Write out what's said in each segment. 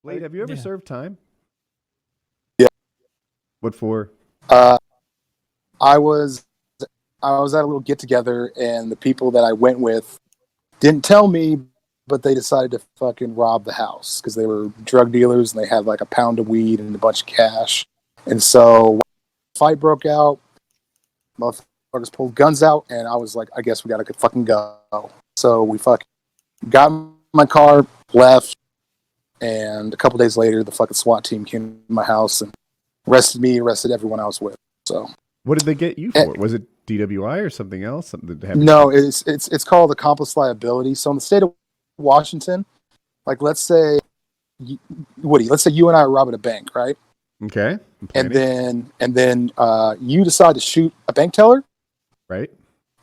Blade, have you ever Yeah. served time? Yeah. What for? I was I was at a little get together, and the people that I went with didn't tell me, but they decided to fucking rob the house because they were drug dealers and they had like a pound of weed and a bunch of cash. And so when the fight broke out, motherfuckers pulled guns out, and I was like, I guess we gotta fucking go. So we fucking got in my car, left, and a couple days later, the fucking SWAT team came to my house and arrested me, arrested everyone I was with. So What did they get you for? Was it DWI or something else? Something that happened? no, it's called accomplice liability. So in the state of Washington, like let's say, Woody, let's say you and I are robbing a bank, right? Okay. And then you decide to shoot a bank teller. Right.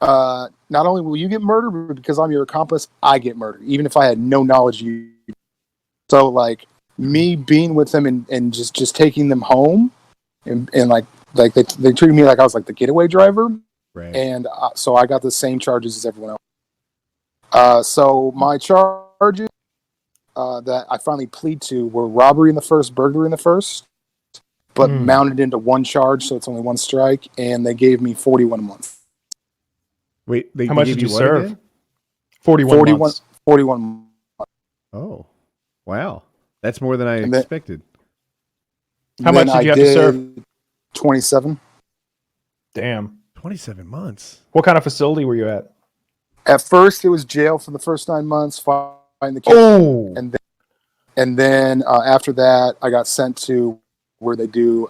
Not only will you get murdered, but because I'm your accomplice, I get murdered, even if I had no knowledge you. So like me being with them and just taking them home, and like they treated me like I was like the getaway driver, Right. and so I got the same charges as everyone else. So my charges that I finally plead to were robbery in the first, burglary in the first, but mounted into one charge, so it's only one strike, and they gave me 41 months. Wait, How much gave did you what serve? again? 41 months. 41 months. Oh, wow. That's more than I And then- expected. How much did you have to serve? 27. Damn. 27 months. What kind of facility were you at? At first, it was jail for the first 9 months, find the case, Oh, and then after that, I got sent to where they do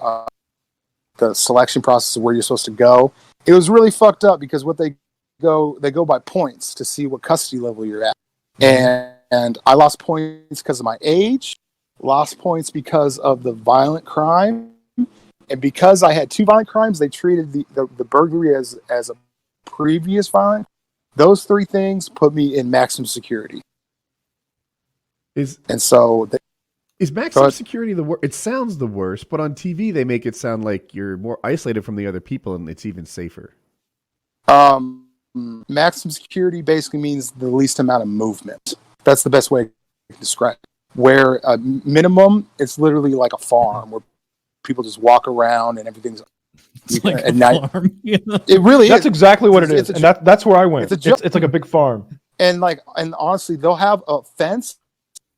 the selection process of where you're supposed to go. It was really fucked up because they go by points to see what custody level you're at, and I lost points because of my age, lost points because of the violent crime, and because I had 2 violent crimes, they treated the burglary as a previous violent. Those 3 things put me in maximum security. Is maximum security the worst? It sounds the worst, but on TV they make it sound like you're more isolated from the other people and it's even safer. Maximum security basically means the least amount of movement. That's the best way to describe it. Where minimum, it's literally like a farm where people just walk around and everything's like at a night. farm. Yeah. It really that's is. exactly what it is. And that's where I went. It's It's like a big farm. And honestly, they'll have a fence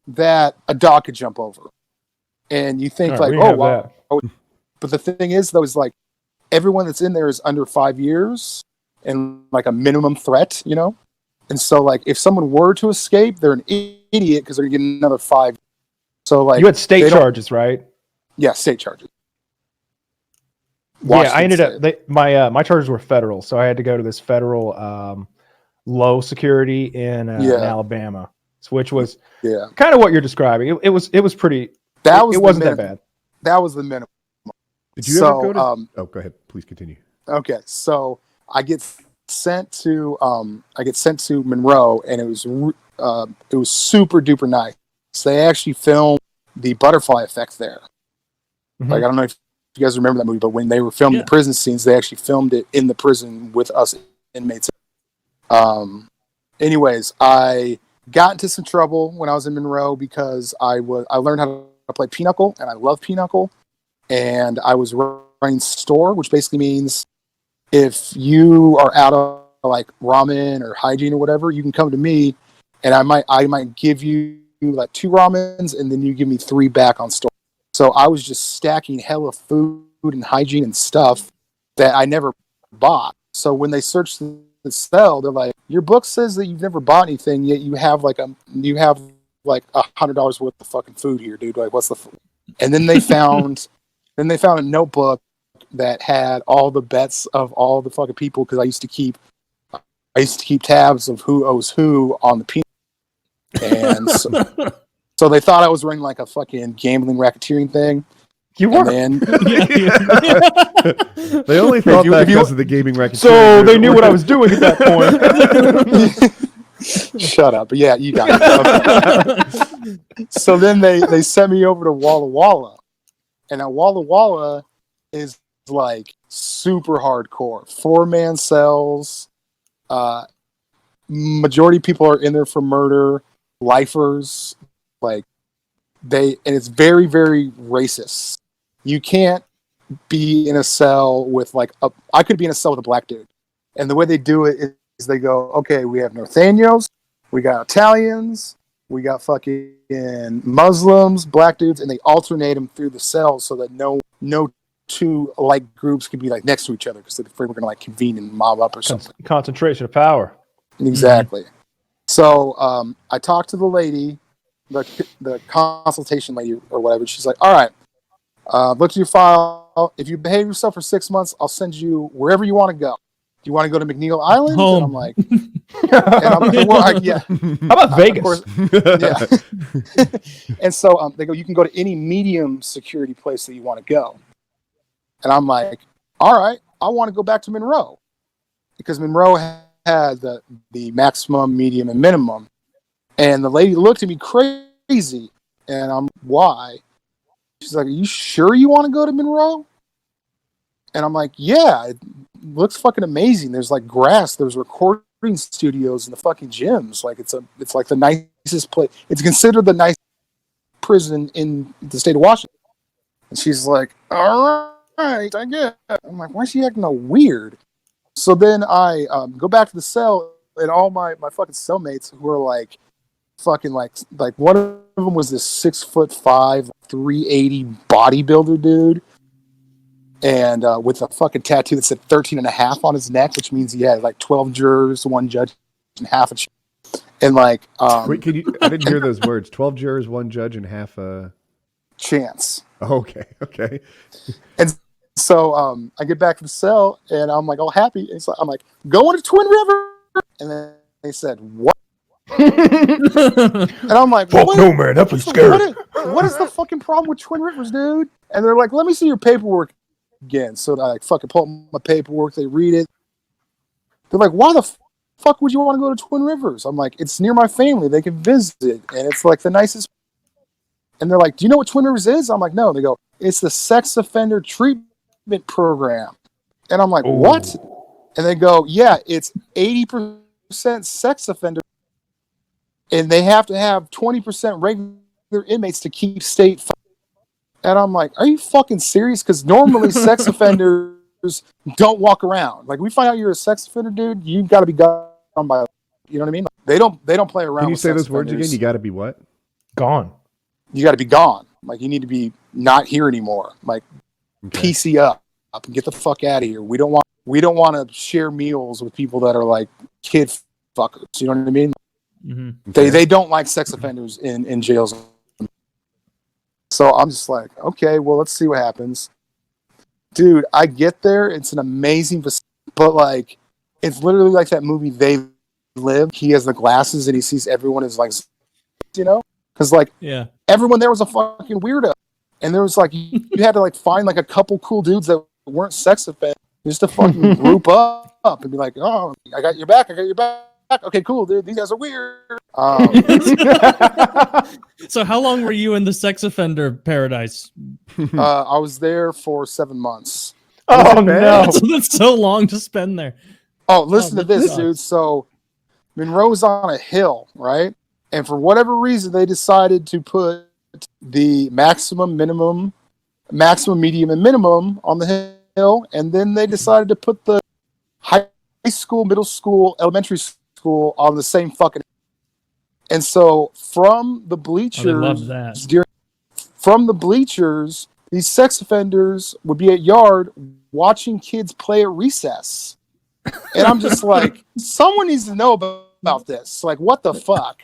that a dog could jump over. And you think All right, like, oh, wow. But the thing is, though, is like everyone that's in there is under 5 years and like a minimum threat, you know? And so like if someone were to escape, they're an idiot because they're getting another 5. So like you had state charges, right? Yeah, state charges. Yeah, I ended up my charges were federal, so I had to go to this federal low security in Alabama, which was kind of what you're describing. It was pretty. It wasn't that bad. That was the minimum. Did you ever go to? Oh, go ahead. Please continue. Okay, so I get sent to Monroe, and it was super duper nice. So they actually filmed the butterfly effect there. Mm-hmm. Like I don't know if you guys remember that movie, but when they were filming the prison scenes, they actually filmed it in the prison with us inmates. Anyways, I got into some trouble when I was in Monroe because I learned how to play pinochle, and I love pinochle. And I was running store, which basically means if you are out of like ramen or hygiene or whatever, you can come to me, and I might give you like 2 ramens, and then you give me 3 back on store. So I was just stacking hella food and hygiene and stuff that I never bought. So when they searched the cell, they're like, "Your book says that you've never bought anything, yet you have like $100 worth of fucking food here, dude. Like, what's the?" And then they found a notebook that had all the bets of all the fucking people because I used to keep tabs of who owes who on the peanut. And so they thought I was running like a fucking gambling racketeering thing. You were. They only thought that because of the gaming racketeering. So they knew what I was doing at that point. Shut up. But yeah, you got it. Okay. So then they sent me over to Walla Walla. And now Walla Walla is like super hardcore. 4-man cells. Majority of people are in there for murder. Lifers. Like it's very, very racist. You can't be in a cell with I could be in a cell with a black dude. And the way they do it is they go, okay, we have Northaniels, we got Italians, we got fucking Muslims, black dudes, and they alternate them through the cells so that no two like groups can be like next to each other because they're afraid we're gonna like convene and mob up or something. Concentration of power. Exactly. Mm-hmm. So I talked to the lady, the consultation lady or whatever. She's like, all right, look at your file. If you behave yourself for 6 months, I'll send you wherever you want to go. Do you want to go to McNeil Island? Home. And I'm like, yeah. How about Vegas? Yeah. And so they go, you can go to any medium security place that you want to go. And I'm like, all right, I want to go back to Monroe because Monroe had the maximum, medium, and minimum. And the lady looked at me crazy, and I'm why? She's like, are you sure you want to go to Monroe? And I'm like, yeah, it looks fucking amazing. There's like grass. There's recording studios in the fucking gyms. Like it's like the nicest place. It's considered the nicest prison in the state of Washington. And she's like, all right, I get it. I'm like, why is she acting all weird? So then I go back to the cell, and all my fucking cellmates who are like fucking like one of them was this 6'5", 380 bodybuilder dude. And with a fucking tattoo that said 13 and a half on his neck, which means he had like 12 jurors, 1 judge, and half a and like wait, I didn't hear those words. 12 jurors, 1 judge, and half a chance. Oh, okay. And so I get back to the cell and I'm like all happy. And so I'm like, going to Twin River. And then they said, what? And I'm like, fuck no, man, that place scary. What is the fucking problem with Twin Rivers, dude? And they're like, let me see your paperwork again. So I like fucking pull up my paperwork, they read it. They're like, why the fuck would you want to go to Twin Rivers? I'm like, it's near my family, they can visit, and it's like the nicest. And they're like, do you know what Twin Rivers is? I'm like, no. They go, it's the sex offender treatment program. And I'm like, what? And they go, yeah, it's 80% sex offender, and they have to have 20% regular inmates to keep state. And I'm like, are you fucking serious? Because normally sex offenders don't walk around. Like, we find out you're a sex offender, dude, you got to be gone by, you know what I mean? They don't play around. Can you with say sex those words offenders. again? You got to be what? Gone. You got to be gone. Like, you need to be not here anymore. Like, PC up and get the fuck out of here. We don't want to share meals with people that are like kid fuckers. You know what I mean? Mm-hmm. They don't like sex offenders in jails. So I'm just like, okay, well, let's see what happens. Dude, I get there. It's an amazing facility, but like, it's literally like that movie They Live. He has the glasses and he sees everyone is like, you know, because like, yeah, everyone there was a fucking weirdo, and there was like, you had to like find like a couple cool dudes that weren't sex offenders just to fucking group up and be like, oh, I got your back. Okay, cool, dude. These guys are weird. So how long were you in the sex offender paradise? I was there for 7 months. Oh, no. That's so long to spend there. Oh, listen to this, dude. So Monroe's on a hill, right? And for whatever reason, they decided to put the maximum, medium, and minimum on the hill. And then they decided to put the high school, middle school, elementary school on the same fucking. And so from the bleachers, these sex offenders would be at yard watching kids play at recess. And I'm just like, someone needs to know about this. Like, what the fuck?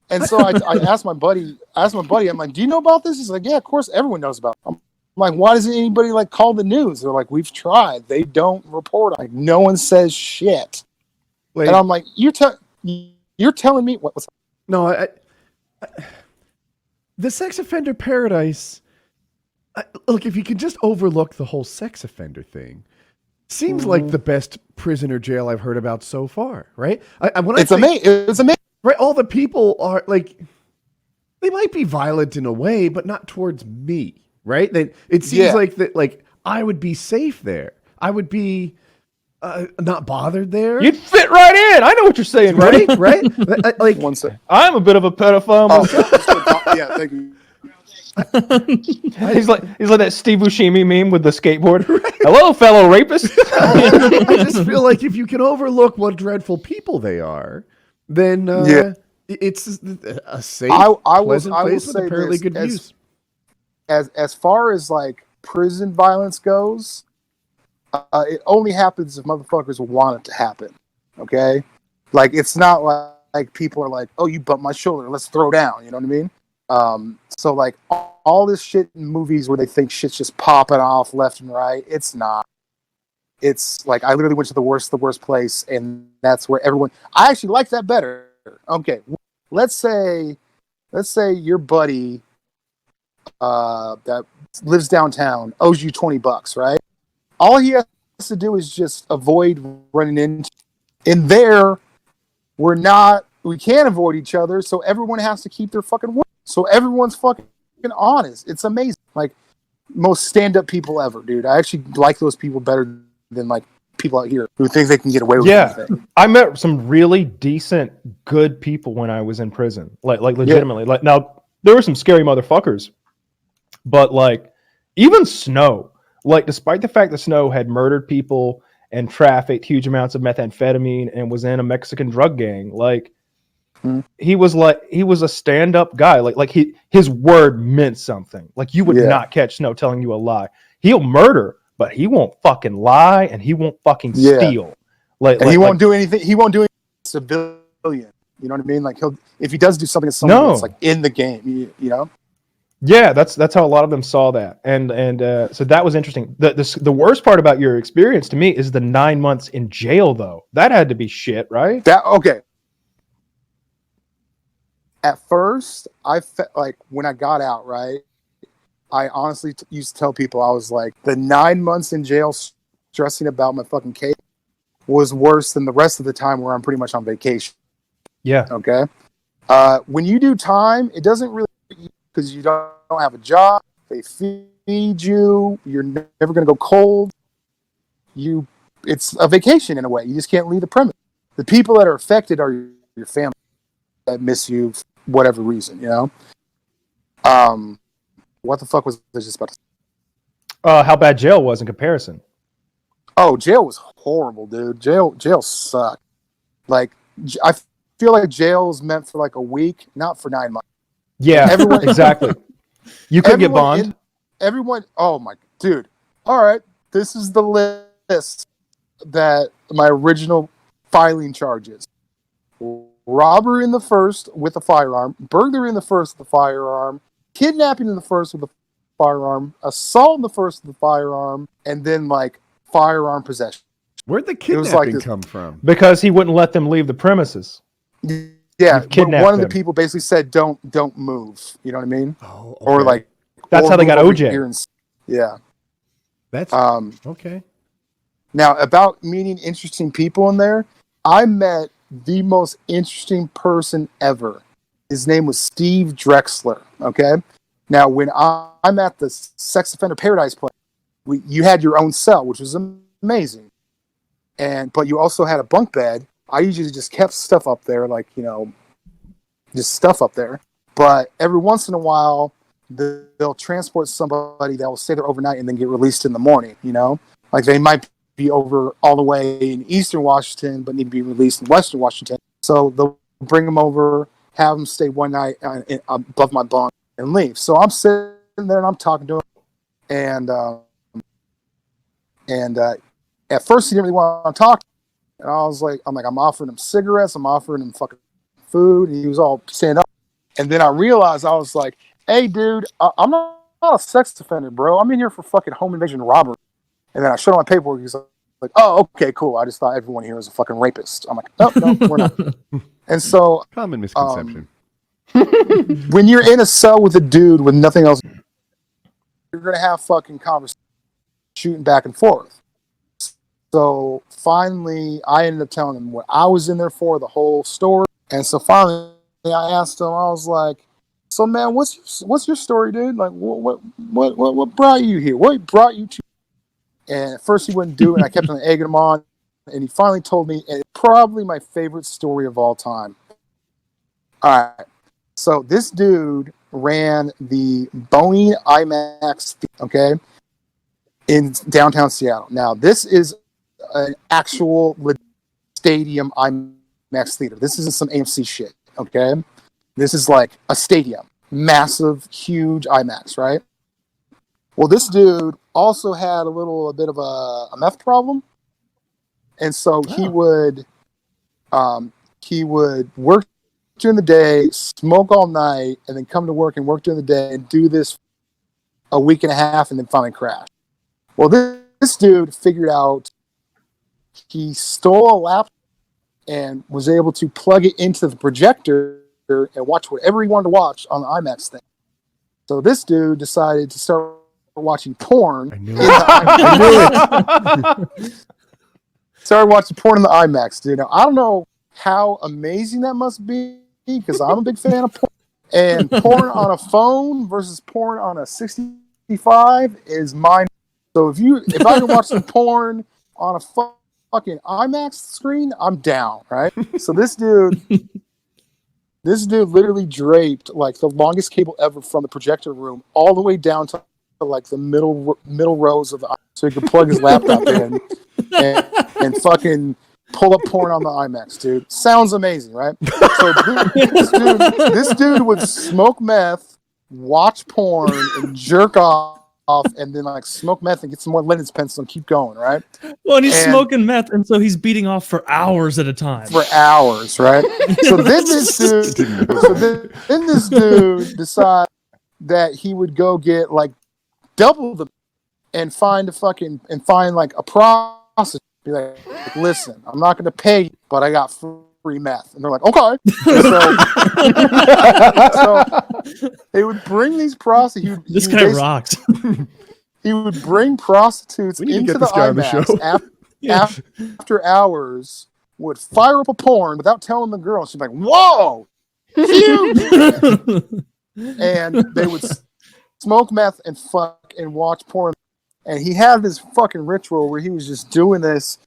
And so I asked my buddy, I'm like, do you know about this? He's like, yeah, of course everyone knows about it. I'm like, why doesn't anybody like call the news? They're like, we've tried. They don't report. Like, no one says shit. Wait. And I'm like, you're telling me what's no, I the sex offender paradise. Look, if you could just overlook the whole sex offender thing, seems like the best prison or jail I've heard about so far. Right? It's amazing. Right? All the people are like, they might be violent in a way, but not towards me. Right? It seems like that. Like, I would be safe there. I would be not bothered there. You'd fit right in. I know what you're saying, right? Right? One second. I'm a bit of a pedophile myself. Yeah, thank you. He's like that Steve Buscemi meme with the skateboard. Right. Hello, fellow rapist. I just feel like if you can overlook what dreadful people they are, then it's a safe, pleasant place with apparently good views. As far as like prison violence goes, it only happens if motherfuckers want it to happen. Okay, like it's not like people are like, "Oh, you bumped my shoulder, let's throw down." You know what I mean? So like all this shit in movies where they think shit's just popping off left and right, it's not. It's like I literally went to the worst place, and that's where everyone. I actually like that better. Okay, let's say your buddy that lives downtown owes you $20, right? All he has to do is just avoid running into. In there, we can't avoid each other, so everyone has to keep their fucking word. So everyone's fucking honest. It's amazing. Like most stand-up people ever, dude. I actually like those people better than like people out here who think they can get away with anything. I met some really decent, good people when I was in prison. Like legitimately. Like now there were some scary motherfuckers. But like even Snow, like despite the fact that Snow had murdered people and trafficked huge amounts of methamphetamine and was in a Mexican drug gang, like he was a stand-up guy. Like his word meant something. Like you would not catch Snow telling you a lie. He'll murder, but he won't fucking lie and he won't fucking steal. He won't do anything. He won't do anything civilian. You know what I mean? Like if he does do something to someone that's like in the game, you know? Yeah, that's how a lot of them saw that, and so that was interesting. The worst part about your experience to me is the 9 months in jail, though. That had to be shit, right? Okay. At first, I felt like when I got out, right, I honestly used to tell people, I was like, the 9 months in jail stressing about my fucking case was worse than the rest of the time where I'm pretty much on vacation. Yeah. Okay. When you do time, it doesn't really, because you don't have a job, they feed you, you're never going to go cold. It's a vacation in a way. You just can't leave the premise. The people that are affected are your family that miss you for whatever reason, you know? What the fuck was I just about to say? How bad jail was in comparison. Oh, jail was horrible, dude. Jail sucked. Like, I feel like jail is meant for like a week, not for 9 months. Yeah, exactly. You could get bond. Oh my, dude. All right, this is the list that my original filing charges: robbery in the first with a firearm, burglary in the first with a firearm, kidnapping in the first with a firearm, assault in the first with a firearm, and then like firearm possession. Where'd the kidnapping come from? Because he wouldn't let them leave the premises. Yeah, one of the people basically said, "Don't move." You know what I mean? Oh, okay. Or like that's how they got OJ. Yeah, that's okay. Now about meeting interesting people in there, I met the most interesting person ever. His name was Steve Drexler. Okay, now when I'm at the Sex Offender Paradise place, you had your own cell, which was amazing, but you also had a bunk bed. I usually just kept stuff up there, like, you know, just stuff up there. But every once in a while, they'll transport somebody that will stay there overnight and then get released in the morning, you know? Like they might be over all the way in Eastern Washington, but need to be released in Western Washington. So they'll bring them over, have them stay one night above my bunk and leave. So I'm sitting there and I'm talking to him. And at first he didn't really want to talk. And I'm offering him cigarettes. I'm offering him fucking food. And he was all stand up. And then I realized, I was like, hey, dude, I'm not a sex offender, bro. I'm in here for fucking home invasion robbery. And then I showed him my paperwork. He's like, oh, okay, cool. I just thought everyone here was a fucking rapist. I'm like, no, we're not. And so. Common misconception. When you're in a cell with a dude with nothing else, you're going to have fucking conversation, shooting back and forth. So finally, I ended up telling him what I was in there for, the whole story. And so finally, I asked him. I was like, "So, man, what's your story, dude? Like, what brought you here? What brought you to?" And at first, he wouldn't do it. And I kept on egging him on. And he finally told me, and it's probably my favorite story of all time. All right, So this dude ran the Boeing IMAX, okay, in downtown Seattle. Now, this is an actual stadium IMAX theater. This isn't some AMC shit, okay? This is like a stadium, massive, huge IMAX, right? Well, this dude also had a bit of a meth problem, and so he would work during the day, smoke all night, and then come to work and work during the day and do this a week and a half, and then finally crash. Well, this dude figured out he stole a laptop and was able to plug it into the projector and watch whatever he wanted to watch on the IMAX thing. So this dude decided to start watching porn. I knew it. Started watching porn in the IMAX, dude. Now, I don't know how amazing that must be because I'm a big fan of porn. And porn on a phone versus porn on a 65 is mine. So if I can watch some porn on a fucking IMAX screen, I'm down, right? So this dude literally draped like the longest cable ever from the projector room all the way down to like the middle rows of the IMAX so he could plug his laptop in and fucking pull up porn on the IMAX, dude. Sounds amazing, right? So this dude would smoke meth, watch porn, and jerk off, and then like smoke meth and get some more Linden's pencil and keep going, right? Well, and he's smoking meth, and so he's beating off for hours at a time. For hours, right? So then this dude decided that he would go get like double the and find like a prostitute. Be like, listen, I'm not going to pay you, but I got free meth. And they're like, okay. So they would bring these prostitutes. This guy rocks. He would bring prostitutes into the IMAX after hours, would fire up a porn without telling the girl. She'd be like, whoa, huge. And they would smoke meth and fuck and watch porn. And he had this fucking ritual where he was just doing this.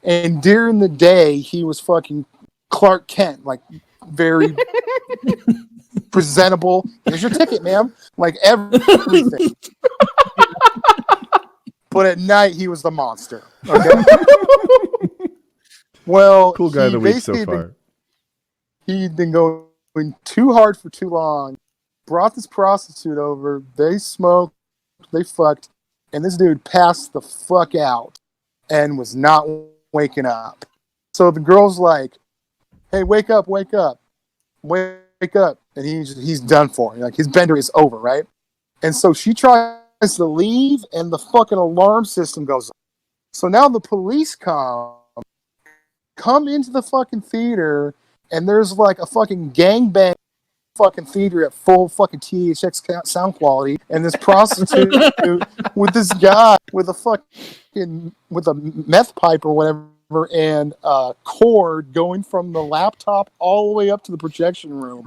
And during the day, he was fucking Clark Kent, like very presentable. Here's your ticket, ma'am. Like everything. But at night, he was the monster. Okay? Well, cool guy of the week so far. He'd been going too hard for too long. Brought this prostitute over. They smoked. They fucked. And this dude passed the fuck out and was not waking up. So the girl's like, hey, wake up. And he's done for. Like his bender is over, right? And so she tries to leave and the fucking alarm system goes off. So now the police come into the fucking theater and there's like a fucking gangbang fucking theater at full fucking THX sound quality, and this prostitute with this guy with a meth pipe or whatever and a cord going from the laptop all the way up to the projection room.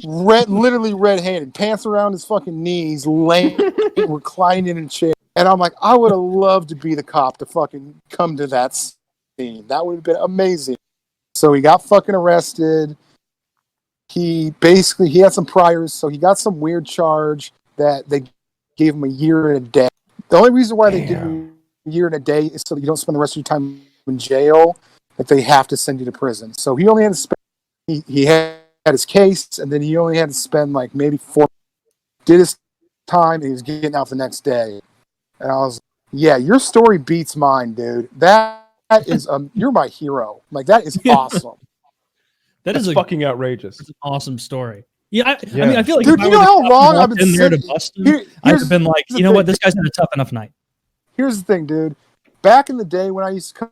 Literally red-handed, pants around his fucking knees, laying, reclining in a chair. And I'm like, I would have loved to be the cop to fucking come to that scene. That would have been amazing. So he got fucking arrested. He had some priors, so he got some weird charge that they gave him a year and a day. The only reason why they give you a year and a day is so that you don't spend the rest of your time in jail, that they have to send you to prison. So he only had to spend, he had his case, and then he only had to spend like maybe 4, did his time, and he was getting out the next day. And I was, yeah, your story beats mine, dude. That is, you're my hero. Like, that is awesome. That's fucking outrageous. It's an awesome story. I mean, I feel like, dude, you know how long I've been there to bust him? I'd have been like, you know what, this guy's had a tough enough night. Here's the thing, dude. Back in the day when I used to come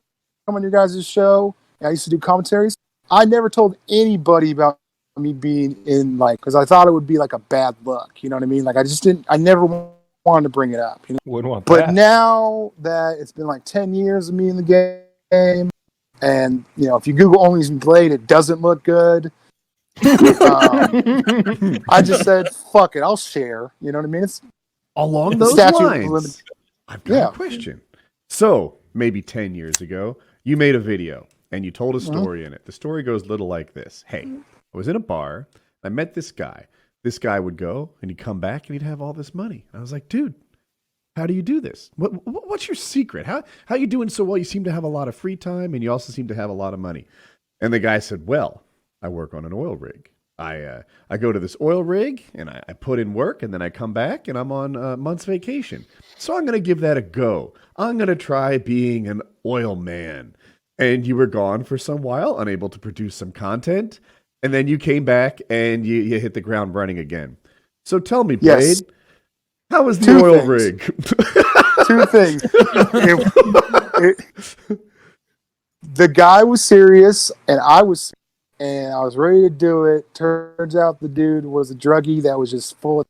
on your guys' show, I used to do commentaries. I never told anybody about me being in, like, because I thought it would be like a bad look. You know what I mean? Like, I never wanted to bring it up. You know? Wouldn't want but that. Now that it's been like 10 years of me in the game, and, you know, if you Google Only's Blade, it doesn't look good. I just said, fuck it, I'll share. You know what I mean? It's along those lines. I've got a question. So, maybe 10 years ago, you made a video and you told a story in it. The story goes a little like this. Hey, I was in a bar. I met this guy. This guy would go and he'd come back and he'd have all this money. I was like, dude, how do you do this? What's your secret? How you doing so well? You seem to have a lot of free time and you also seem to have a lot of money. And the guy said, well, I work on an oil rig. I go to this oil rig and I put in work and then I come back and I'm on a month's vacation. So I'm going to give that a go. I'm going to try being an oil man. And you were gone for some while, unable to produce some content. And then you came back and you hit the ground running again. So tell me, Blade, yes. How was the oil rig? 2 things. The guy was serious and I was ready to do it. Turns out the dude was a druggie that was just full of.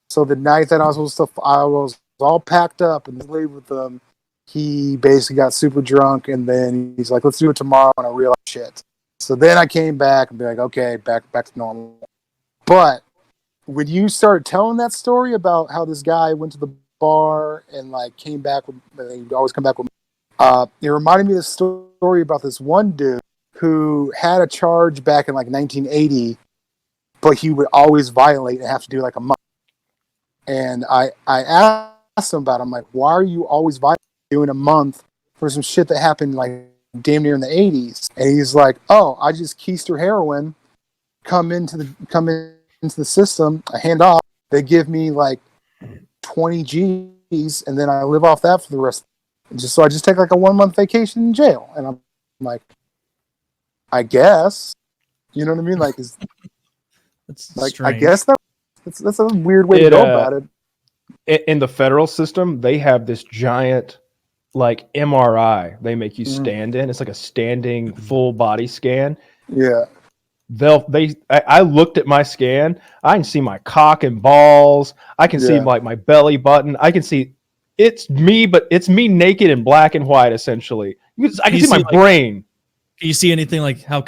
So the night that I was all packed up and leave with them, he basically got super drunk and then he's like, let's do it tomorrow. And I realized shit. So then I came back and be like, okay, back to normal. But when you started telling that story about how this guy went to the bar and like came back with, he'd always come back with, it reminded me of the story about this one dude who had a charge back in like 1980, but he would always violate and have to do like a month. And I asked him about it. I'm like, why are you always violating doing a month for some shit that happened like damn near in the 80s? And he's like, oh, I just keister heroin, come into the system, I hand off, they give me like 20 G's, and then I live off that for the rest. So I just take like a 1 month vacation in jail. And I'm like, I guess, you know what I mean? Like, that's like strange. I guess that's a weird way to go about it. In the federal system, they have this giant like MRI they make you stand in. It's like a standing full body scan. Yeah. I looked at my scan. I can see my cock and balls. I can see like my belly button. I can see it's me, but it's me naked in black and white essentially. I can see my brain. Can you see anything like how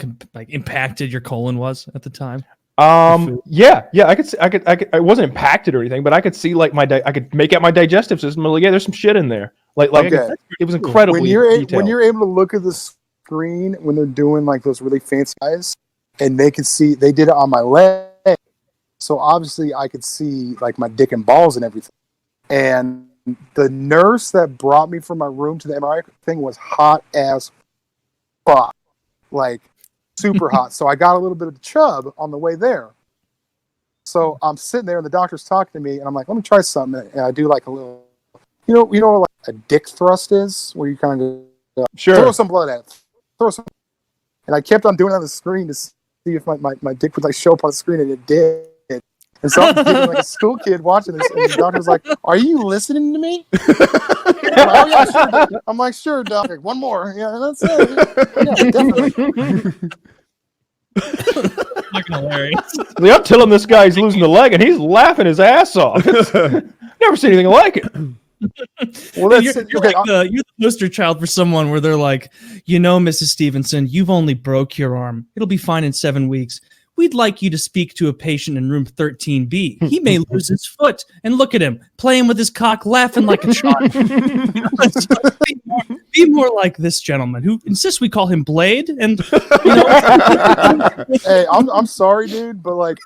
impacted your colon was at the time? Yeah, I could see, I could, I wasn't impacted or anything, but I could see like I could make out my digestive system. Like, yeah, there's some shit in there. It was incredibly detailed. When you're able to look at the screen when they're doing like those really fancy eyes, and they could see, they did it on my leg, so obviously I could see like my dick and balls and everything. And the nurse that brought me from my room to the MRI thing was hot as fuck, like super hot. So I got a little bit of chub on the way there. So I'm sitting there and the doctor's talking to me and I'm like, let me try something. And I do like a little, you know what like a dick thrust is, where you kind of go, throw some blood at it. Throw some. And I kept on doing it on the screen to see if my dick would like show up on the screen, and it did. And so I'm thinking like a school kid watching this, and the doctor's like, "Are you listening to me?" Oh, yeah, sure. I'm like, "Sure, doc. Like, one more." Yeah, that's it. Yeah, definitely. Fucking hilarious. I'm telling this guy he's losing a leg, and he's laughing his ass off. Never seen anything like it. Well, you're the poster child for someone where they're like, Mrs. Stevenson, you've only broke your arm. It'll be fine in 7 weeks. We'd like you to speak to a patient in room 13B. He may lose his foot. And look at him, playing with his cock, laughing like a child. Be more like this gentleman who insists we call him Blade. And hey, I'm sorry, dude, but like,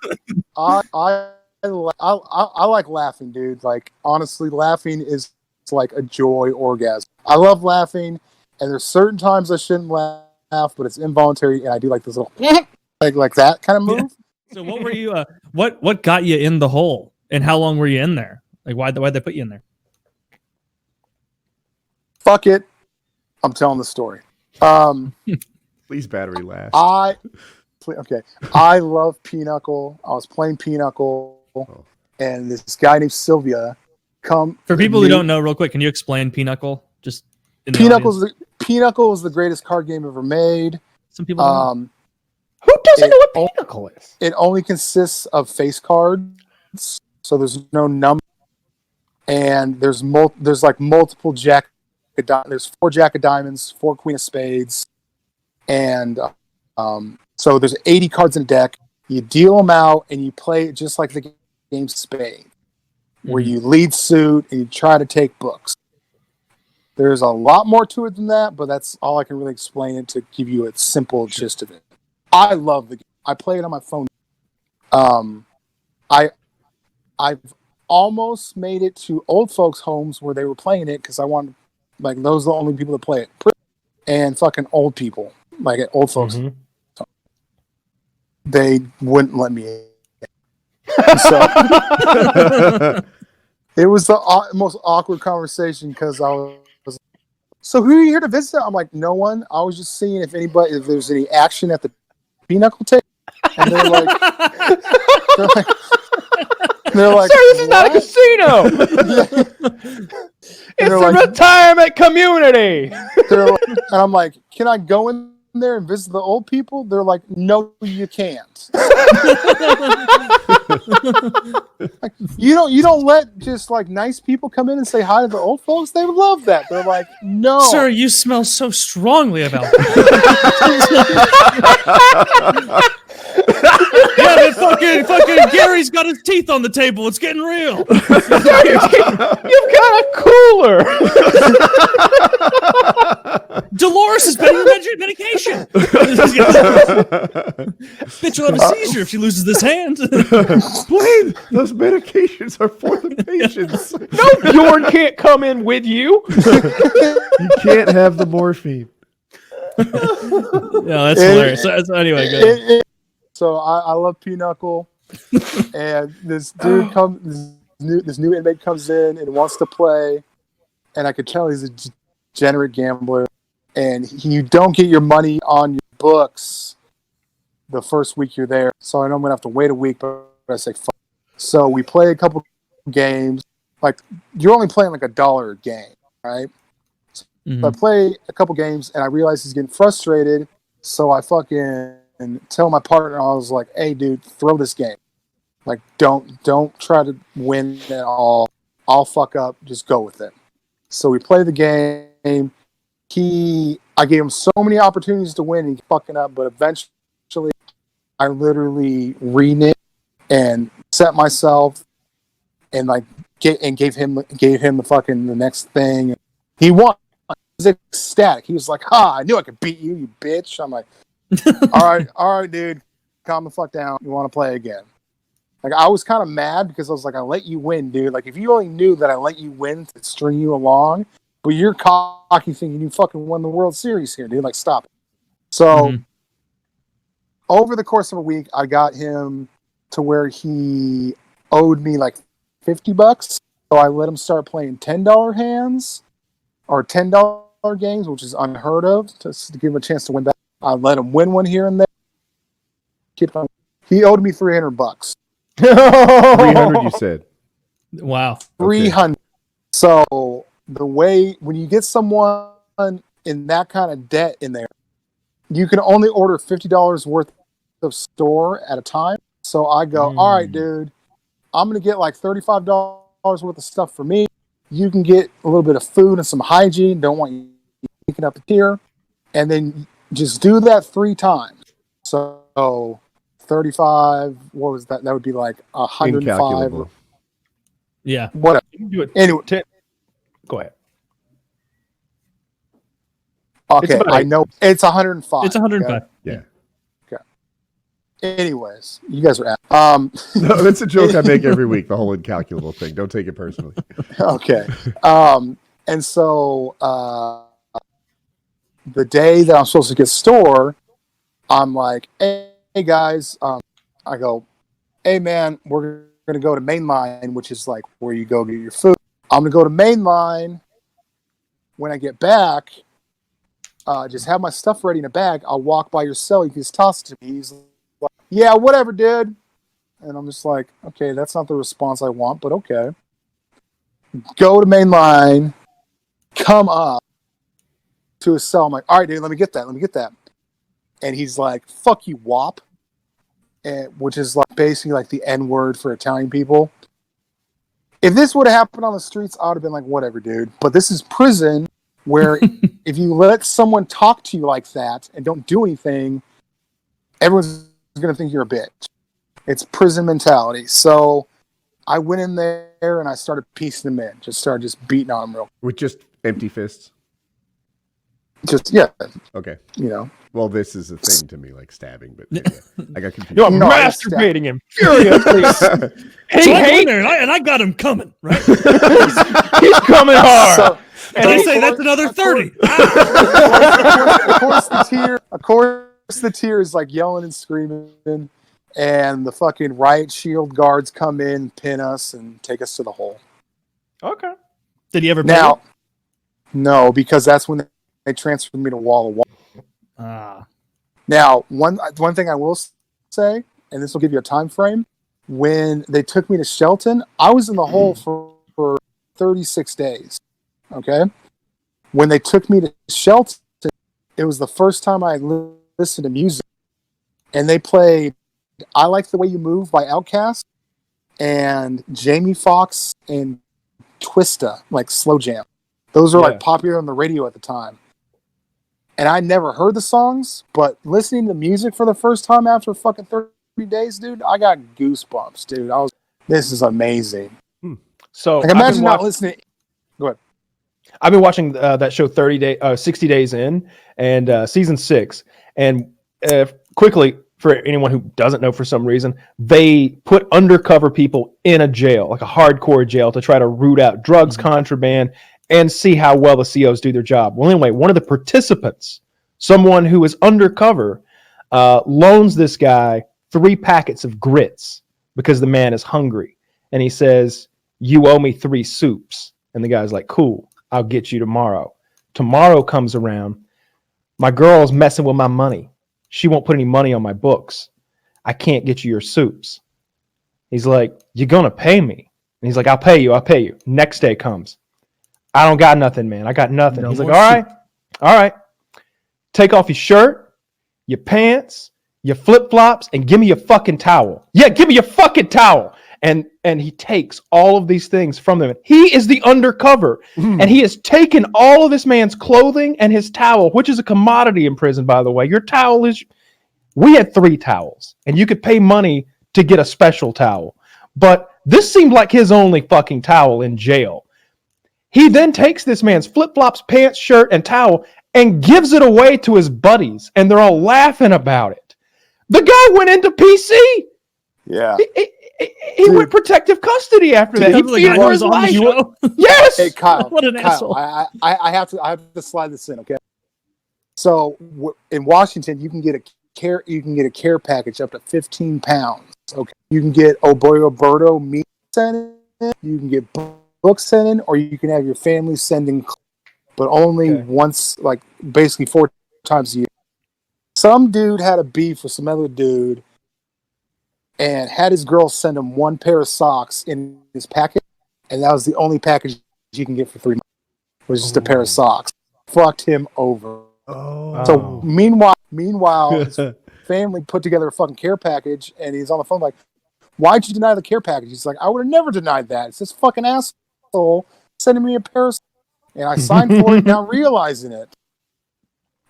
I like laughing, dude. Like, honestly, laughing is like a joy orgasm. I love laughing, and there's certain times I shouldn't laugh, but it's involuntary, and I do like this little like that kind of move. Yeah. So what were you? What got you in the hole, and how long were you in there? Like, why'd they put you in there? Fuck it, I'm telling the story. Please, battery last. Okay, I love Pinochle. I was playing Pinochle, and this guy named Sylvia For people who don't know, real quick, can you explain Pinochle? Just Pinochle is the greatest card game ever made. Some people don't. Who doesn't know what Pinochle is? It only consists of face cards, so there's no number, and there's like multiple there's 4 Jack of Diamonds, 4 Queen of Spades, and so there's 80 cards in a deck. You deal them out, and you play it just like the game Spade, where you lead suit and you try to take books. There's a lot more to it than that, but that's all I can really explain it to give you a simple gist of it. I love the game. I play it on my phone. I've almost made it to old folks' homes where they were playing it because I wanted, like, those are the only people that play it, and fucking old people, like at old folks. Mm-hmm. They wouldn't let me in. So it was the most awkward conversation because I was, so who are you here to visit? I'm like, no one. I was just seeing if there's any action at the pinochle table. And they're like, sir, this is not a casino. It's a retirement community. And I'm like, can I go in there and visit the old people? They're like, no, you can't. Like, you don't let just like nice people come in and say hi to the old folks. They would love that. They're like, no, sir, you smell so strongly about that. Yeah, that fucking Gary's got his teeth on the table. It's getting real. You've got a cooler. Dolores has been on medication. Bitch will have a seizure if she loses this hand. Blaine, those medications are for the patients. No, Bjorn can't come in with you. You can't have the morphine. No, that's hilarious. So anyway, good. So I love Pinochle, and this dude this new inmate comes in and wants to play, and I could tell he's a degenerate gambler, and you don't get your money on your books the first week you're there. So I know I'm gonna have to wait a week, but I say fuck. So we play a couple games. Like, you're only playing like $1 a game, right? So I play a couple games, and I realize he's getting frustrated. So I fucking tell my partner, I was like, hey dude, throw this game. Like, don't try to win at all. I'll fuck up, just go with it. So we play the game. I gave him so many opportunities to win, and he's fucking up, but eventually I literally reneged and set myself and like gave him the next thing. He won. He was ecstatic. He was like, I knew I could beat you, you bitch. I'm like, all right, dude, calm the fuck down. You want to play again? Like, I was kind of mad because I was like, I let you win, dude. Like, if you only knew that I let you win to string you along, but you're cocky thinking you fucking won the World Series here, dude. Like, stop it. So over the course of a week, I got him to where he owed me like $50. So I let him start playing $10 hands or $10 games, which is unheard of, to give him a chance to win back. I let him win one here and there. Keep on. He owed me $300. 300, you said. Wow. 300. Okay. So the way when you get someone in that kind of debt in there, you can only order $50 worth of store at a time. So I go, all right, dude, I'm gonna get like $35 worth of stuff for me. You can get a little bit of food and some hygiene. Don't want you picking up a tier, and then just do that 3 times. So 35. What was that? That would be like 105. Yeah. Whatever. You can do it. Anyway, go ahead. Okay, I know it's 105. It's 105. Okay? Yeah. Okay. Anyways, you guys are at. No, that's a joke I make every week. The whole incalculable thing. Don't take it personally. Okay. And so the day that I'm supposed to get store, I'm like, hey guys, I go, hey man, we're gonna go to Mainline, which is like where you go get your food. I'm gonna go to Mainline. When I get back, just have my stuff ready in a bag. I'll walk by your cell. You can just toss it to me. He's like, yeah, whatever, dude. And I'm just like, okay, that's not the response I want, but okay. Go to Mainline, come up to his cell. I'm like, all right, dude, let me get that. And he's like, fuck you, wop. Which is like basically like the N word for Italian people. If this would have happened on the streets, I would have been like, whatever, dude. But this is prison, where if you let someone talk to you like that and don't do anything, everyone's going to think you're a bitch. It's prison mentality. So I went in there and I started piecing them in. Just started beating on them real quick. With just empty fists? Just yeah. Okay. You know. Well, this is a thing to me, like stabbing, but yeah, I got confused. You're masturbating him furiously. And I got him coming, right? He's coming hard. And I say that's another 30. Of course, the tier is like yelling and screaming, and the fucking riot shield guards come in, pin us, and take us to the hole. Okay. Did he ever? Now, no, because that's when they transferred me to Wall of Wall. Now, one thing I will say, and this will give you a time frame, when they took me to Shelton, I was in the hole for 36 days. Okay? When they took me to Shelton, it was the first time I listened to music. And they played I Like the Way You Move by Outkast and Jamie Foxx and Twista, like Slow Jam. Those were like popular on the radio at the time. And I never heard the songs, but listening to music for the first time after fucking 30 days, dude, I got goosebumps, dude. This is amazing. So like, imagine not listening. Go ahead. I've been watching that show 60 Days In, and season 6. And quickly, for anyone who doesn't know for some reason, they put undercover people in a jail, like a hardcore jail, to try to root out drugs, contraband, and see how well the COs do their job. Well, anyway, one of the participants, someone who is undercover, loans this guy 3 packets of grits because the man is hungry. And he says, "You owe me 3 soups." And the guy's like, "Cool, I'll get you tomorrow." Tomorrow comes around. My girl's messing with my money. She won't put any money on my books. I can't get you your soups. He's like, "You're going to pay me." And he's like, I'll pay you. Next day comes. "I don't got nothing, man. I got nothing." He's like, all right. Take off your shirt, your pants, your flip-flops, and give me your fucking towel. Yeah, give me your fucking towel. And he takes all of these things from them. He is the undercover, and he has taken all of this man's clothing and his towel, which is a commodity in prison, by the way. Your towel is... We had 3 towels, and you could pay money to get a special towel. But this seemed like his only fucking towel in jail. He then takes this man's flip-flops, pants, shirt, and towel and gives it away to his buddies, and they're all laughing about it. The guy went into PC. Yeah. He went protective custody after that. He feared for his life. Yes. Hey, Kyle. What an asshole. I have to slide this in, okay? So in Washington, you can get a care package up to 15 pounds. Okay. You can get Roberto meat sent in. You can get books sent in, or you can have your family sending, but only once, like basically 4 times a year. Some dude had a beef with some other dude and had his girl send him 1 pair of socks in his package, and that was the only package you can get for 3 months. It was just a pair of socks. Fucked him over. So meanwhile, his family put together a fucking care package, and he's on the phone like, "Why'd you deny the care package?" He's like, "I would have never denied that. It's this fucking asshole sending me a pair of socks, and I signed for it now realizing it."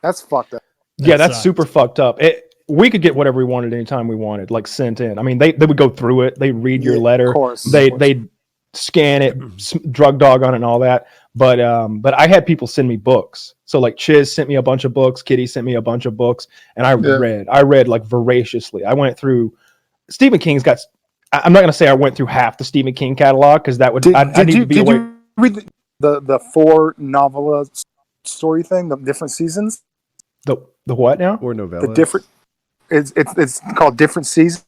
That's fucked up. Yeah, that's super fucked up. We could get whatever we wanted anytime we wanted, like sent in. I mean, they would go through it. They read your letter. Of course. They'd scan it, drug dog on it and all that. But I had people send me books. So like Chiz sent me a bunch of books. Kitty sent me a bunch of books. And I read like voraciously. I went through Stephen King's got... I'm not going to say I went through half the Stephen King catalog because that would... Did you read the 4 novella story thing, the different seasons? The what now? Or novellas? The different... It's called Different Seasons.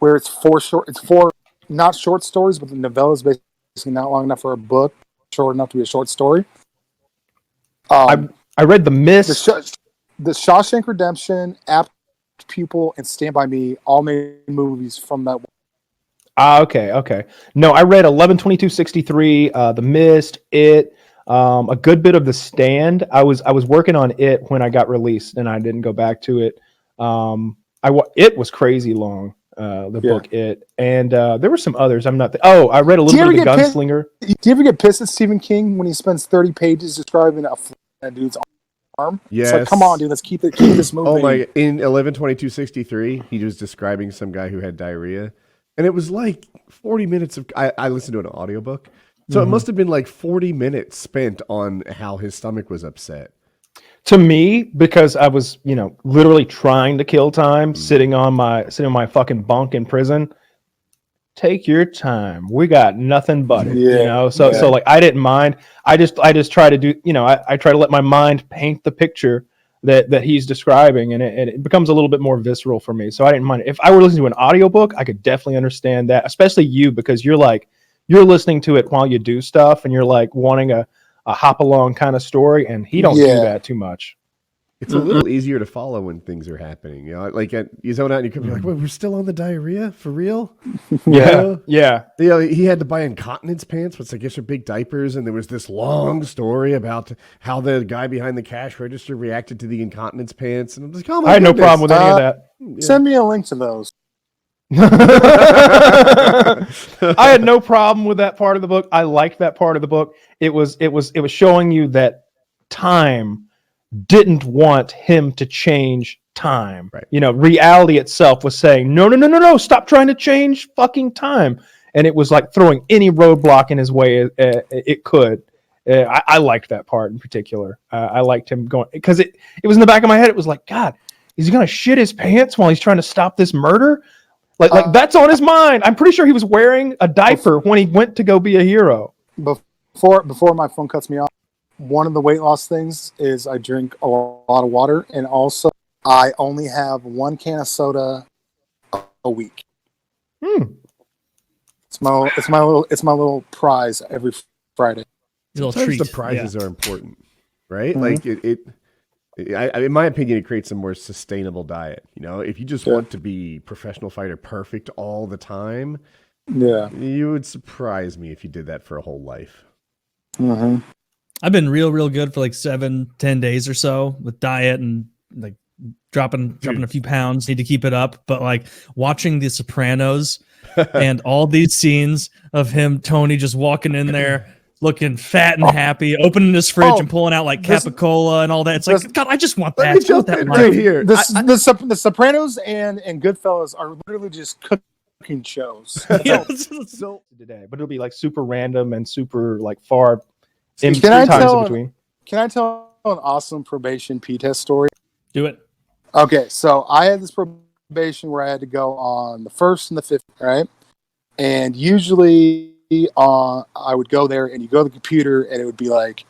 Where it's 4 not short stories, but the novella is basically not long enough for a book, short enough to be a short story. I read The Mist. The Shawshank Redemption, Apt Pupil, and Stand By Me all made movies from that. Okay. No, I read 11/22/63, The Mist, It, a good bit of The Stand. I was working on It when I got released, and I didn't go back to it. It was crazy long. The book It, and there were some others. I read a little bit of The Gunslinger. Do you ever get pissed at Stephen King when he spends 30 pages describing a dude's arm? Yes. It's like, come on, dude, let's keep this moving. Oh my! In 11/22/63, he was describing some guy who had diarrhea, and it was like 40 minutes of. I listened to an audiobook, So it must have been like 40 minutes spent on how his stomach was upset. To me, because I was, literally trying to kill time, sitting on my fucking bunk in prison. Take your time. We got nothing but it, So like I didn't mind. I just try to do, I try to let my mind paint the picture that he's describing, and it becomes a little bit more visceral for me. So I didn't mind. If I were listening to an audiobook, I could definitely understand that, especially you, because you're listening to it while you do stuff, and you're like wanting a hop along kind of story, and he don't do that too much. It's a little easier to follow when things are happening. Like you zone out and you could be like, "Wait, we're still on the diarrhea for real?" Yeah. He had to buy incontinence pants, which I guess are big diapers, and there was this long story about how the guy behind the cash register reacted to the incontinence pants, and I'm like, "Oh my!" I had no problem with any of that. Send me a link to those. I had no problem with that part of the book. I liked that part of the book. It was showing you that time didn't want him to change time. Right. Reality itself was saying, no, stop trying to change fucking time. And it was like throwing any roadblock in his way it could. I liked that part in particular. I liked him going, because it was in the back of my head. It was like, God, is he going to shit his pants while he's trying to stop this murder? Like that's on his mind. I'm pretty sure he was wearing a diaper when he went to go be a hero. Before my phone cuts me off, one of the weight loss things is I drink a lot of water, and also I only have one can of soda a week. It's my little prize every Friday. Sometimes the prizes are important, right? Mm-hmm. Like in my opinion, it creates a more sustainable diet. If you just want to be professional fighter perfect all the time, you would surprise me if you did that for a whole life. Mm-hmm. I've been real good for like 7-10 days or so with diet and like dropping a few pounds. Need to keep it up, but like watching The Sopranos and all these scenes of Tony just walking in there looking fat and happy, opening his fridge and pulling out like Capicola and all that. It's like, God, I just want that. I want that right here. The Sopranos and Goodfellas are literally just cooking shows. So today, but it'll be like super random and super like far. Can I tell an awesome probation P-test story? Do it. Okay, so I had this probation where I had to go on the 1st and the 5th, right? And usually I would go there and you go to the computer and it would be like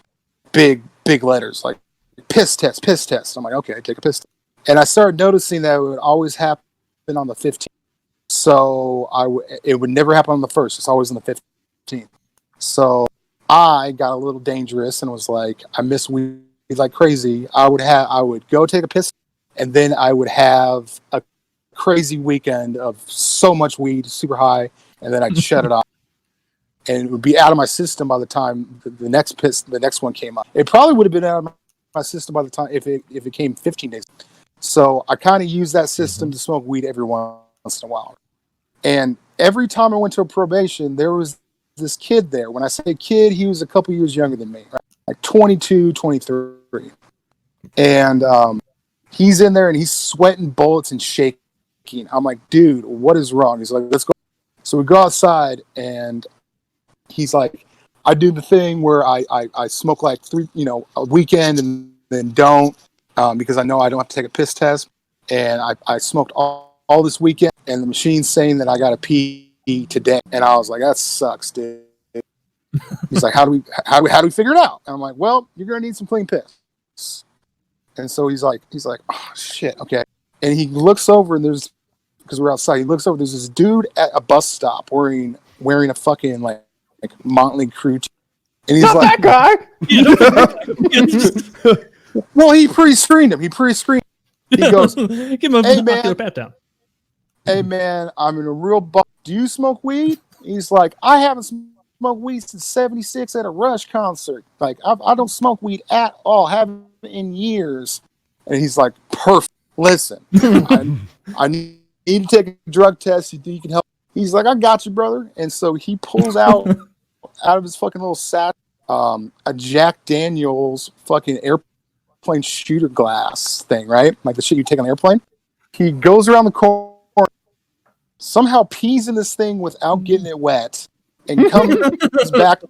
big letters like piss test. I'm like, okay, I take a piss test. And I started noticing that it would always happen on the 15th. So it would never happen on the 1st. It's always on the 15th. So I got a little dangerous and was like, I miss weed like crazy. I would go take a piss, and then I would have a crazy weekend of so much weed, super high, and then I'd shut it off, and it would be out of my system by the time the next one came up. It probably would have been out of my system by the time if it came 15 days. So I kind of used that system to smoke weed every once in a while, and every time I went to a probation, there was this kid there. When I say kid, he was a couple years younger than me, right? Like 22, 23. And he's in there and he's sweating bullets and shaking. I'm like, dude, what is wrong? He's like, let's go. So we go outside and he's like, I do the thing where I smoke like a weekend and then don't because I know I don't have to take a piss test. And I smoked all this weekend and the machine's saying that I got to pee today, and I was like, that sucks, dude. He's like, how do we figure it out? And I'm like, well, you're gonna need some clean piss. And so he's like, oh shit, okay. And he looks over and because we're outside, he looks over, there's this dude at a bus stop wearing a fucking like Motley Crue and he's not like, that guy. Well, he pre-screened him. He goes, give him a pat down. Hey man, I'm in a real do you smoke weed? He's like, I haven't smoked weed since '76 at a Rush concert. Like, I don't smoke weed at all, haven't in years. And he's like, perfect. Listen, I need to take a drug test. You think you can help? He's like, I got you, brother. And so he pulls out of his fucking little sack a Jack Daniels fucking airplane shooter glass thing, right? Like the shit you take on an airplane. He goes around the corner, somehow pees in this thing without getting it wet, and comes back.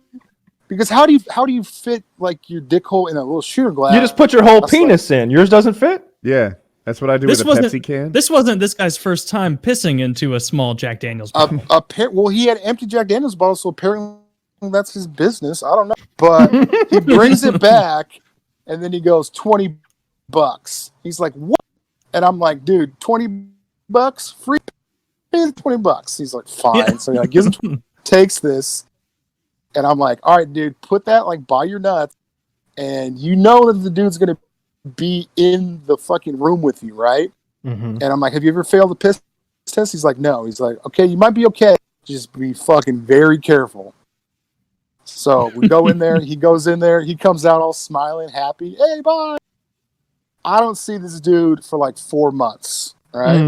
Because how do you fit like your dick hole in a little shooter glass? You just put your whole penis in. Yours doesn't fit? Yeah. That's what I do with a Pepsi can. This wasn't this guy's first time pissing into a small Jack Daniels bottle. Well, he had empty Jack Daniels bottles, so apparently that's his business. I don't know. But he brings it back, and then he goes, $20. He's like, what? And I'm like, dude, $20? Free? Pay $20. He's like, fine. Yeah. So he like, gives him, takes this, and I'm like, all right, dude, put that like by your nuts, and you know that the dude's going to be in the fucking room with you, right? And I'm like, have you ever failed the piss test? He's like, no. He's like, okay, you might be okay. Just be fucking very careful. So we go in there. He goes in there. He comes out all smiling, happy. Hey, bye. I don't see this dude for like 4 months, right?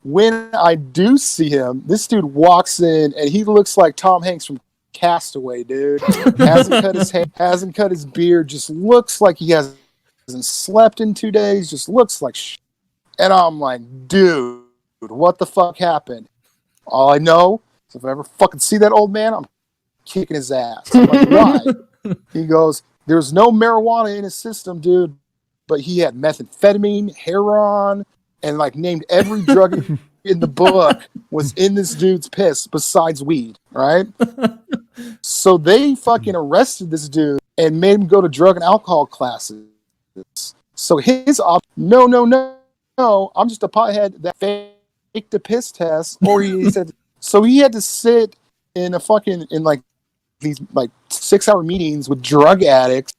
When I do see him, this dude walks in and he looks like Tom Hanks from Castaway, dude. Hasn't cut his hair, hasn't cut his beard, just looks like he hasn't slept in 2 days, just looks like shit. And I'm like, dude, what the fuck happened? All I know is if I ever fucking see that old man, I'm kicking his ass. I'm like, why? He goes, there's no marijuana in his system, dude, but he had methamphetamine, heroin, and like named every drug in the book was in this dude's piss besides weed, right? So they fucking arrested this dude and made him go to drug and alcohol classes. So his no, I'm just a pothead that faked the piss test. Or he said, so he had to sit in like these like 6-hour meetings with drug addicts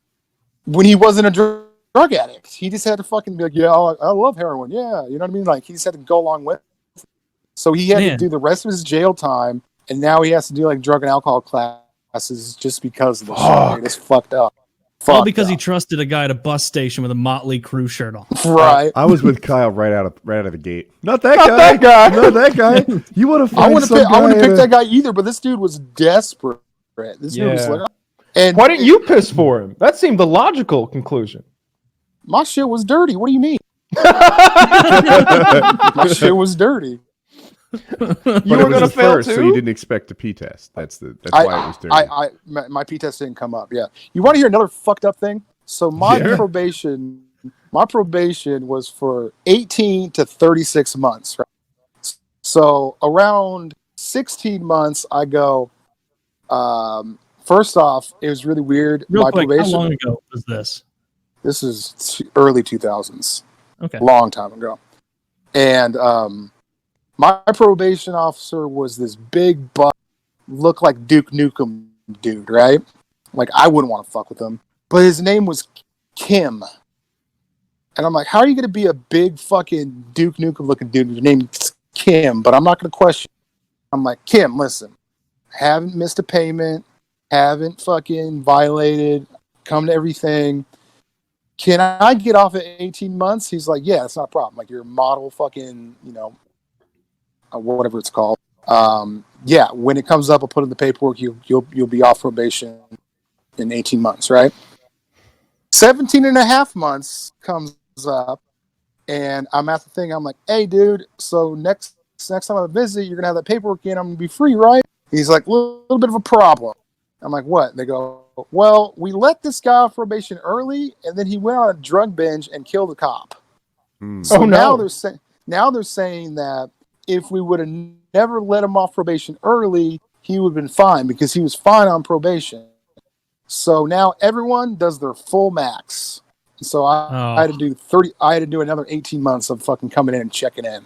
when he wasn't a drug addict. He just had to fucking be like, yeah, I love heroin. Yeah, you know what I mean? Like he just had to go along with it. So he had to do the rest of his jail time, and now he has to do like drug and alcohol classes just because of the shit. It's fucked up. All because he trusted a guy at a bus station with a Motley Crue shirt on. Right. I was with Kyle right out of the gate. Not that guy. Not that guy. You want to find I wouldn't pick that guy either, but this dude was desperate. This dude was like, and why didn't you piss for him? That seemed the logical conclusion. My shit was dirty. What do you mean? My shit was dirty. You were going to fail first, too? So you didn't expect a pee test. That's why it was dirty. My pee test didn't come up. Yeah. You want to hear another fucked up thing? So my probation was for 18 to 36 months. Right? So around 16 months, I go. First off, it was really weird. Real quick, how long ago was this? This is early 2000s. Okay. Long time ago. And my probation officer was this big butt, looked like Duke Nukem dude, right? Like, I wouldn't want to fuck with him. But his name was Kim. And I'm like, how are you going to be a big fucking Duke Nukem looking dude? Your name's Kim, but I'm not going to question. I'm like, Kim, listen, haven't missed a payment, haven't fucking violated, come to everything. Can I get off at 18 months? He's like, yeah, it's not a problem. Like, you're a model fucking, whatever it's called. Yeah, when it comes up, I'll put in the paperwork. You'll be off probation in 18 months, right? 17 and a half months comes up, and I'm at the thing. I'm like, hey, dude, so next time I visit, you're going to have that paperwork in. I'm going to be free, right? He's like, little bit of a problem. I'm like, what? They go, well, we let this guy off probation early, and then he went on a drug binge and killed a cop. So now they're saying that if we would have never let him off probation early, he would have been fine because he was fine on probation. So now everyone does their full max. So I had to do 30. I had to do another 18 months of fucking coming in and checking in.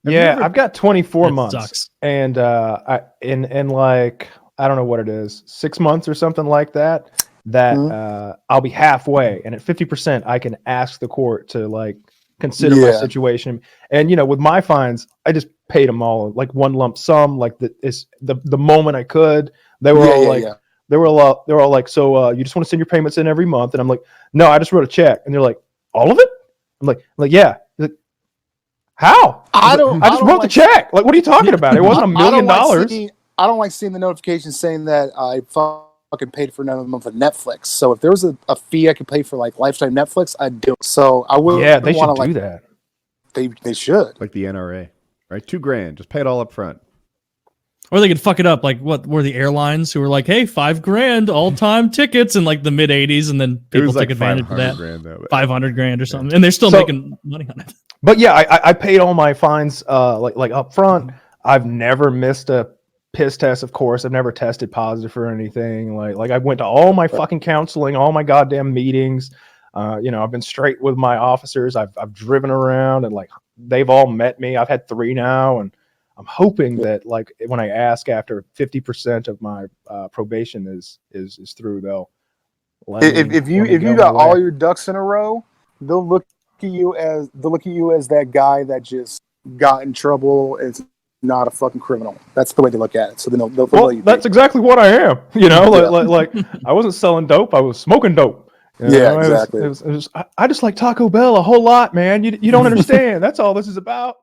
Yeah, I've got 24 months, sucks. And in like, I don't know what it is, 6 months or something like that. I'll be halfway, and at 50%, I can ask the court to like consider my situation. And with my fines, I just paid them all like one lump sum, like the moment I could. They were they were all like, so you just want to send your payments in every month? And I'm like, no, I just wrote a check. And they're like, all of it? I'm like, yeah. Like, how? I just wrote the check. Like, what are you talking about? It wasn't $1 million. I don't like seeing the notification saying that I fucking paid for another month of Netflix. So if there was a fee I could pay for like lifetime Netflix, I'd do it. So I would. Yeah, they should do that. They should. Like the NRA, right? $2,000, just pay it all up front. Or they could fuck it up, like what were the airlines who were like, "Hey, $5,000 all-time tickets" in like the mid '80s, and then people took advantage of that. $500,000 or something, and they're still making money on it. But yeah, I paid all my fines like up front. I've never missed a piss test. Of course, I've never tested positive for anything. Like I went to all my fucking counseling, all my goddamn meetings. I've been straight with my officers. I've driven around, and like they've all met me. I've had 3 now, and I'm hoping that like when I ask after 50% of my probation is through, they'll if you got all your ducks in a row, they'll look at you as that guy that just got in trouble. It's not a fucking criminal. That's the way they look at it. So then they'll well, that's exactly what I am. Like I wasn't selling dope. I was smoking dope. Exactly. I just like Taco Bell a whole lot, man. You don't understand. That's all this is about.